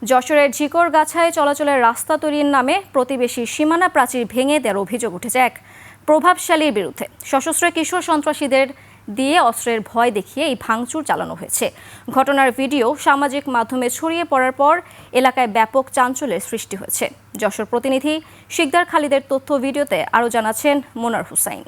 যশোরের ঝিকরগাছায় চলাচলের রাস্তা তৈরির নামে প্রতিবেশী সীমানা প্রাচীর ভেঙে দেওয়ার অভিযোগ উঠেছে এক প্রভাবশালীর বিরুদ্ধে। সশস্ত্র কিশোর সন্ত্রাসীদের দিয়ে অস্ত্রের ভয় দেখিয়ে এই ভাঙচুর চালানো হয়েছে। ঘটনার ভিডিও সামাজিক মাধ্যমে ছড়িয়ে পড়ার পর এলাকায় ব্যাপক চাঞ্চল্যের সৃষ্টি হয়েছে। যশোর প্রতিনিধি শিকদার খালিদের তথ্য ভিডিওতে আরও জানাচ্ছেন মোনার হুসাইন।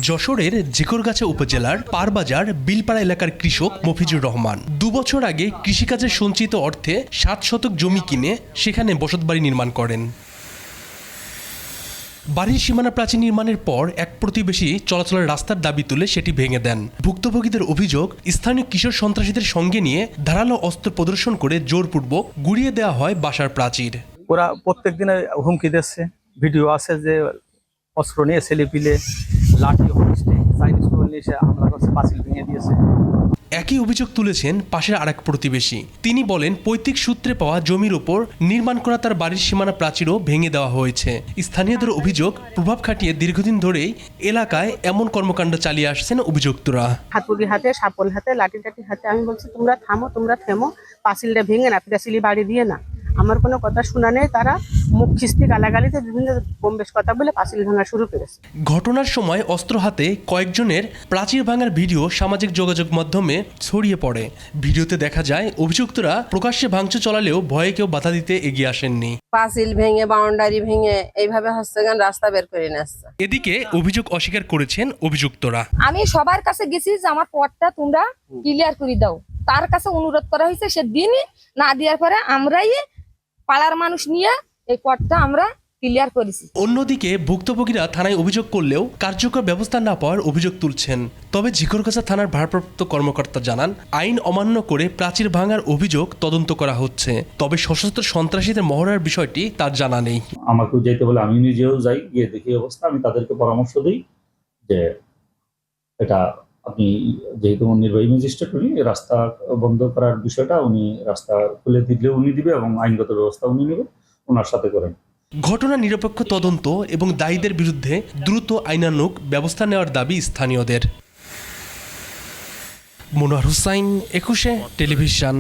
যশোরের ঝিকরগাছা উপজেলার পারবাজার বিলপাড়া এলাকার কৃষক মফিজুর রহমান 2 বছর আগে কৃষিকাজের সঞ্চিত অর্থে 7 শতক জমি কিনে সেখানে বসতবাড়ি নির্মাণ করেন। বাড়ির সীমানা প্রাচীর নির্মাণের পর এক প্রতিবেশী চলাচলের রাস্তার দাবি তুলে সেটি ভেঙে দেন। ভুক্তভোগীদের অভিযোগ, স্থানীয় কিশোর সন্ত্রাসীদের সঙ্গে নিয়ে ধারালো অস্ত্র প্রদর্শন করে জোরপূর্বক গুড়িয়ে দেওয়া হয় বাসার প্রাচীর। ওরা প্রত্যেক দিনে হুমকি দিচ্ছে, ভিডিও আছে যে অস্ত্র নিয়ে ছেলে পিলে লাঠি চাইনিজ নিয়ে এসে হামলা করছে, পাঁচিল ভেঙে দিয়েছে। একই অভিযোগ তুলেছেন পাশের আরেক প্রতিবেশী। তিনি বলেন, পৈতৃক সূত্রে পাওয়া জমির ওপর নির্মাণ করা তার বাড়ির সীমানা প্রাচীরও ভেঙে দেওয়া হয়েছে। স্থানীয়দের অভিযোগ, প্রভাব খাটিয়ে দীর্ঘদিন ধরেই এলাকায় এমন কর্মকাণ্ড চালিয়ে আসছেন অভিযুক্তরা। হাতুড়ি হাতে, সাপল হাতে, লাঠি টাঠি হাতে। আমি বলছি তোমরা থেমো, পাঁচিলটা ভেঙে না, পিটাচিলি বাড়ি দিয়ে না। আমার কোনো কথা শোনা নেই, তারা মুখ খিস্তি গালাগালিতে বিভিন্ন বম্বেশ কথা বলে পাঁচিল ভাঙা শুরু করেছে। ঘটনার সময় অস্ত্র হাতে কয়েকজনের প্রাচীর ভাঙার ভিডিও সামাজিক যোগাযোগ মাধ্যমে ছড়িয়ে পড়ে। ভিডিওতে দেখা যায় অভিযুক্তরা প্রকাশ্যে ভাঙচুর চলালেও ভয়ে কেউ বাধা দিতে এগিয়ে আসেননি। পাঁচিল ভেঙে, বাউন্ডারি ভেঙে এইভাবে হস্তগান রাস্তা বের করে নিচ্ছে। এদিকে অভিযোগ অস্বীকার করেছেন অভিযুক্তরা। আমি সবার কাছে গেছি যে আমার পথটা তোমরা ক্লিয়ার করে দাও, তার কাছে অনুরোধ করা হয়েছে। সে দিনই না দেওয়ার পরে আমরাই পাড়ার মানুষ নিয়ে এই পথটা আমরা ক্লিয়ার করেছি। অন্যদিকে ভুক্তভোগীরা থানায় অভিযোগ করলেও কার্যকর ব্যবস্থা না পাওয়ার অভিযোগ তুলছেন। তবে ঝিকরগাছা থানার ভারপ্রাপ্ত কর্মকর্তা জানান, আইন অমান্য করে প্রাচীর ভাঙার অভিযোগ তদন্ত করা হচ্ছে। তবে সশস্ত্র সন্ত্রাসীদের মহড়ার বিষয়টি তার জানা নেই। আমাকেও যেতে বলে আমি নিজেও যাই, গিয়ে দেখি অবস্থা। আমি তাদেরকে পরামর্শ দিই যে এটা আপনি যেহেতু নির্বাহী ম্যাজিস্ট্রেট, উনি রাস্তা বন্ধ করার বিষয়টা উনি রাস্তা খুলে দিলে উনি দিবে এবং আইনগত ব্যবস্থা উনি নেবে, ওনার সাথে করেন। ঘটনা নিরপেক্ষ তদন্ত এবং দায়ীদের বিরুদ্ধে দ্রুত আইনানুগ ব্যবস্থা নেওয়ার দাবি স্থানীয়দের। মোনার হুসাইন, 21 টেলিভিশন।